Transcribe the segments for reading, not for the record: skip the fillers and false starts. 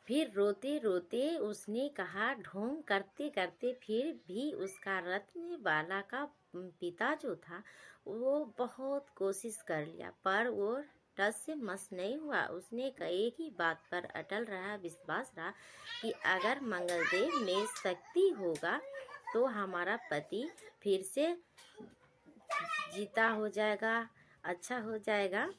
फिर रोते रोते उसने कहा, ढोंग करते करते फिर भी उसका रत्न बाला का पिता जो था वो बहुत कोशिश कर लिया, पर वो टस से मस नहीं हुआ। उसने एक ही बात पर अटल रहा, विश्वास रहा कि अगर मंगलदेव में शक्ति होगा तो हमारा पति फिर से जीता हो जाएगा, अच्छा हो जाएगा,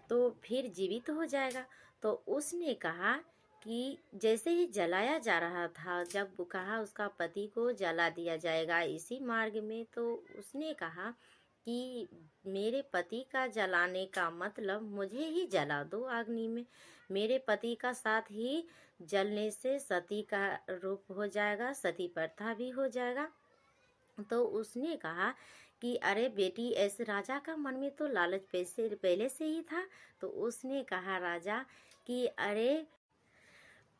तो फिर जीवित हो जाएगा। तो उसने कहा कि जैसे ही जलाया जा रहा था, जब वो कहा उसका पति को जला दिया जाएगा इसी मार्ग में, तो उसने कहा कि मेरे पति का जलाने का मतलब मुझे ही जला दो अग्नि में। मेरे पति का साथ ही जलने से सती का रूप हो जाएगा, सती प्रथा भी हो जाएगा। तो उसने कहा कि अरे बेटी, ऐसे राजा का मन में तो लालच पहले से ही था। तो उसने कहा राजा कि अरे,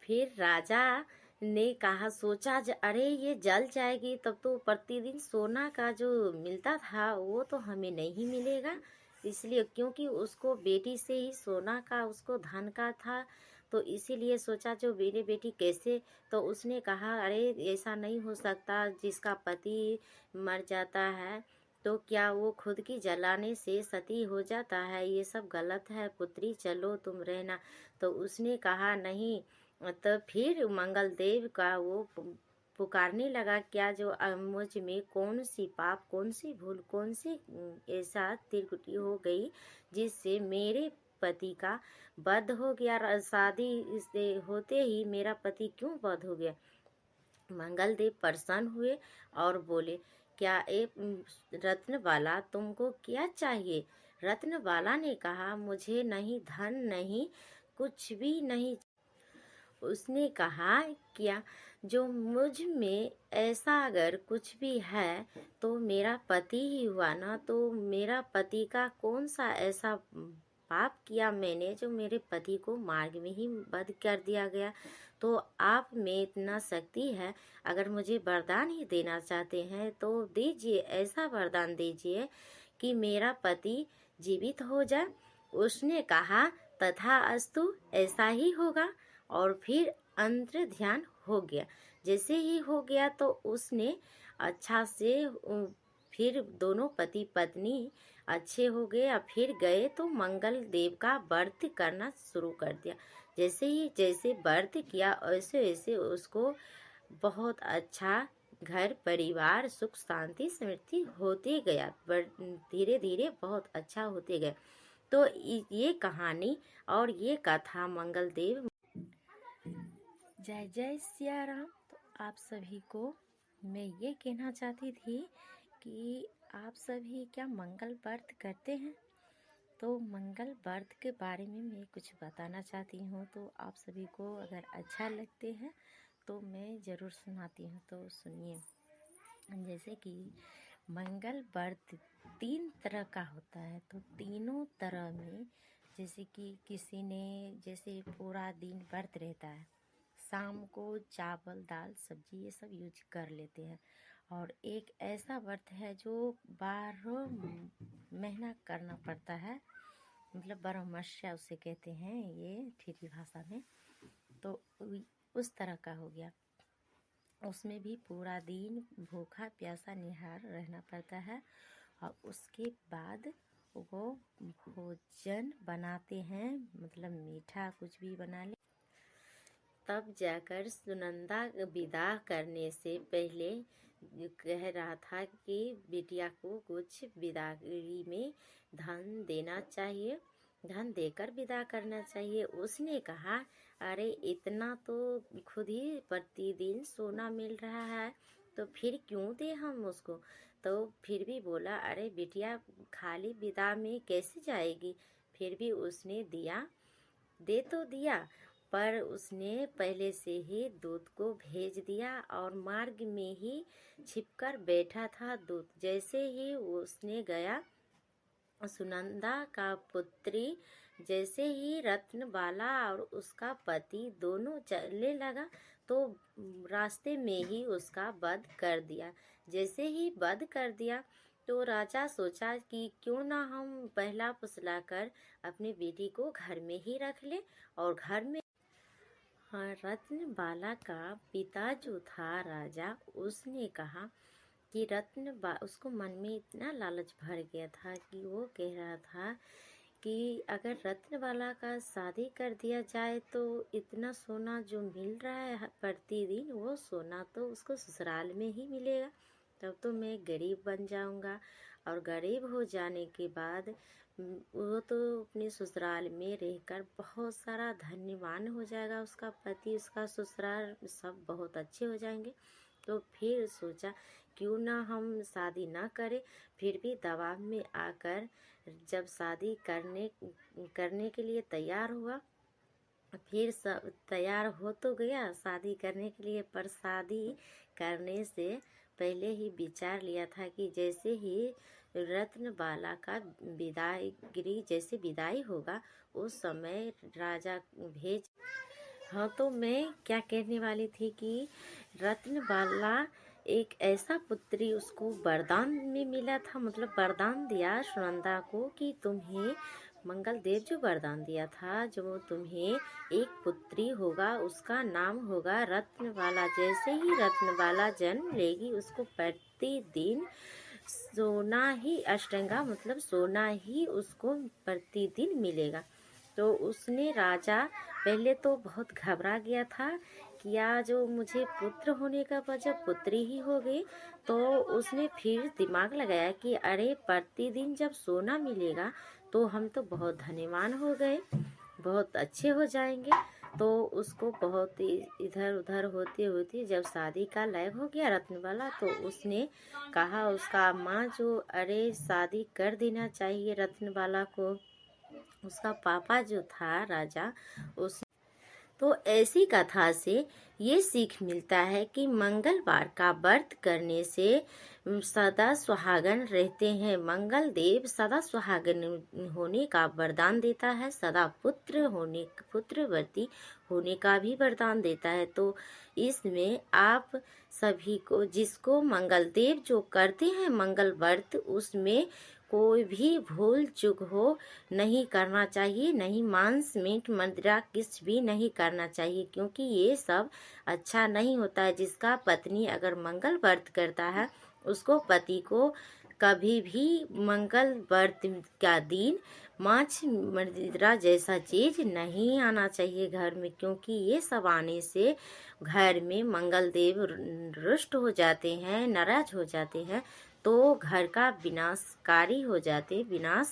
फिर राजा ने कहा, सोचा अरे ये जल जाएगी तब तो प्रतिदिन सोना का जो मिलता था वो तो हमें नहीं मिलेगा। इसलिए क्योंकि उसको बेटी से ही सोना का उसको धन का था, तो इसीलिए सोचा जो मेरी बेटी कैसे। तो उसने कहा अरे ऐसा नहीं हो सकता, जिसका पति मर जाता है तो क्या वो खुद की जलाने से सती हो जाता है? ये सब गलत है पुत्री, चलो तुम रहना। तो उसने कहा नहीं। तो फिर मंगलदेव का वो पुकारने लगा, क्या जो मुझ में कौन सी पाप, कौन सी भूल, कौन सी ऐसा त्रुटि हो गई जिससे मेरे पति का वध हो गया, शादी से होते ही मेरा पति क्यों वध हो गया। मंगलदेव प्रसन्न हुए और बोले, क्या रत्नबाला तुमको क्या चाहिए? रत्नबाला ने कहा, मुझे नहीं धन, नहीं कुछ भी नहीं। उसने कहा, क्या जो मुझ में ऐसा अगर कुछ भी है तो मेरा पति ही हुआ ना। तो मेरा पति का कौन सा ऐसा पाप किया मैंने जो मेरे पति को मार्ग में ही वध कर दिया गया। तो आप में इतना शक्ति है, अगर मुझे वरदान ही देना चाहते हैं तो दीजिए, ऐसा वरदान दीजिए कि मेरा पति जीवित हो जाए। उसने कहा, तथास्तु, ऐसा ही होगा। और फिर अंतर ध्यान हो गया। जैसे ही हो गया तो उसने अच्छा से फिर दोनों पति पत्नी अच्छे हो गए। और फिर गए तो मंगल देव का व्रत करना शुरू कर दिया। जैसे व्रत किया वैसे वैसे उसको बहुत अच्छा घर परिवार सुख शांति समृद्धि होते गया, धीरे धीरे बहुत अच्छा होते गया। तो ये कहानी और ये कथा मंगलदेव। जय जय सिया राम। तो आप सभी को मैं ये कहना चाहती थी कि आप सभी क्या मंगल व्रत करते हैं? तो मंगल व्रत के बारे में मैं कुछ बताना चाहती हूँ, तो आप सभी को अगर अच्छा लगते हैं तो मैं ज़रूर सुनाती हूँ, तो सुनिए। जैसे कि मंगल व्रत 3 तरह का होता है, तो तीनों तरह में जैसे कि किसी ने जैसे पूरा दिन व्रत रहता है, शाम को चावल दाल सब्जी ये सब यूज कर लेते हैं। और एक ऐसा व्रत है जो 12 महीना करना पड़ता है, मतलब ब्रह्मचर्य उसे कहते हैं ये ठेठी भाषा में। तो उस तरह का हो गया। उसमें भी पूरा दिन भूखा प्यासा निहार रहना पड़ता है। और उसके बाद वो भोजन बनाते हैं, मतलब मीठा कुछ भी बना ले। तब जाकर सुनंदा विदा करने से पहले कह रहा था कि बिटिया को कुछ विदाई में धन देना चाहिए, धन देकर विदा करना चाहिए। उसने कहा, अरे इतना तो खुद ही प्रतिदिन सोना मिल रहा है, तो फिर क्यों दे हम उसको। तो फिर भी बोला, अरे बिटिया खाली विदा में कैसे जाएगी। फिर भी उसने दिया, दे तो दिया, पर उसने पहले से ही दूत को भेज दिया और मार्ग में ही छिपकर बैठा था दूत। जैसे ही उसने गया, सुनंदा का पुत्री जैसे ही रत्नबाला और उसका पति दोनों चलने लगा तो रास्ते में ही उसका वध कर दिया। जैसे ही वध कर दिया तो राजा सोचा कि क्यों ना हम पहला फुसला कर अपनी बेटी को घर में ही रख ले। और घर में हाँ, रत्नबाला का पिता जो था राजा, उसने कहा कि उसको मन में इतना लालच भर गया था कि वो कह रहा था कि अगर रत्नबाला का शादी कर दिया जाए तो इतना सोना जो मिल रहा है प्रतिदिन, वो सोना तो उसको ससुराल में ही मिलेगा। तब तो मैं गरीब बन जाऊंगा, और गरीब हो जाने के बाद वो तो अपने ससुराल में रहकर बहुत सारा धन्यवान हो जाएगा, उसका पति, उसका ससुराल सब बहुत अच्छे हो जाएंगे। तो फिर सोचा क्यों ना हम शादी ना करें। फिर भी दबाव में आकर जब शादी करने के लिए तैयार हुआ, फिर सब तैयार हो तो गया शादी करने के लिए, पर शादी करने से पहले ही विचार लिया था कि जैसे ही रत्नबाला का जैसे विदाई होगा, उस समय राजा भेज। हाँ, तो मैं क्या कहने वाली थी कि रत्नबाला एक ऐसा पुत्री उसको वरदान में मिला था, मतलब वरदान दिया सुनंदा को कि तुम्हें मंगल देव जो वरदान दिया था, जो तुम्हें एक पुत्री होगा, उसका नाम होगा रत्नबाला। जैसे ही रत्नबाला जन्म लेगी, उसको प्रतिदिन सोना ही अष्टंगा, मतलब सोना ही उसको प्रतिदिन मिलेगा। तो उसने राजा पहले तो बहुत घबरा गया था कि या जो मुझे पुत्र होने का वजह पुत्री ही हो गई। तो उसने फिर दिमाग लगाया कि अरे प्रतिदिन जब सोना मिलेगा तो हम तो बहुत धनवान हो गए, बहुत अच्छे हो जाएंगे। तो उसको बहुत इधर उधर होते होते जब शादी का लायक हो गया रत्नबाला, तो उसने कहा उसका माँ जो, अरे शादी कर देना चाहिए रत्नबाला को। उसका पापा जो था राजा, उस तो ऐसी कथा से ये सीख मिलता है कि मंगलवार का व्रत करने से सदा सुहागन रहते हैं। मंगल देव सदा सुहागन होने का वरदान देता है, सदा पुत्रवती होने का भी वरदान देता है। तो इसमें आप सभी को, जिसको मंगल देव जो करते हैं मंगल व्रत, उसमें कोई भी भूल चूक हो नहीं करना चाहिए, नहीं मांस मीट मदिरा कुछ भी नहीं करना चाहिए, क्योंकि ये सब अच्छा नहीं होता है। जिसका पत्नी अगर मंगल व्रत करता है, उसको पति को कभी भी मंगल व्रत का दिन मांस मदिरा जैसा चीज नहीं आना चाहिए घर में, क्योंकि ये सब आने से घर में मंगल देव रुष्ट हो जाते हैं, नाराज हो जाते हैं, तो घर का विनाश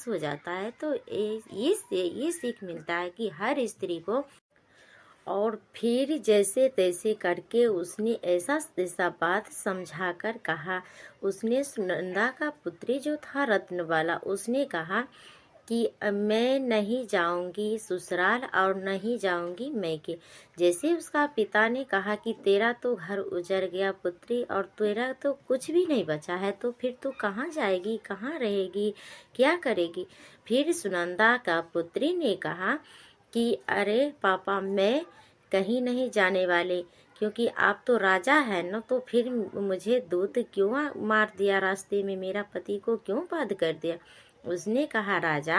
हो जाता है। तो ये सीख मिलता है कि हर स्त्री को। और फिर जैसे तैसे करके उसने ऐसा बात समझाकर कहा। उसने सुनंदा का पुत्री जो था रत्नबाला, उसने कहा कि मैं नहीं जाऊंगी ससुराल और नहीं जाऊंगी मैके। जैसे उसका पिता ने कहा कि तेरा तो घर उजड़ गया पुत्री, और तेरा तो कुछ भी नहीं बचा है, तो फिर तू कहाँ जाएगी, कहाँ रहेगी, क्या करेगी। फिर सुनंदा का पुत्री ने कहा कि अरे पापा, मैं कहीं नहीं जाने वाले, क्योंकि आप तो राजा है न, तो फिर मुझे दूत क्यों मार दिया रास्ते में, मेरा पति को क्यों वध कर दिया। उसने कहा राजा,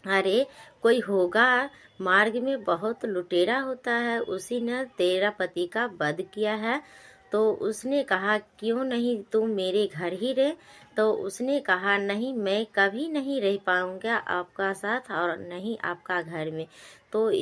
अरे कोई होगा मार्ग में, बहुत लुटेरा होता है, उसी ने तेरा पति का वध किया है। तो उसने कहा क्यों नहीं तुम मेरे घर ही रहे। तो उसने कहा नहीं, मैं कभी नहीं रह पाऊंगा आपका साथ और नहीं आपका घर में। तो इस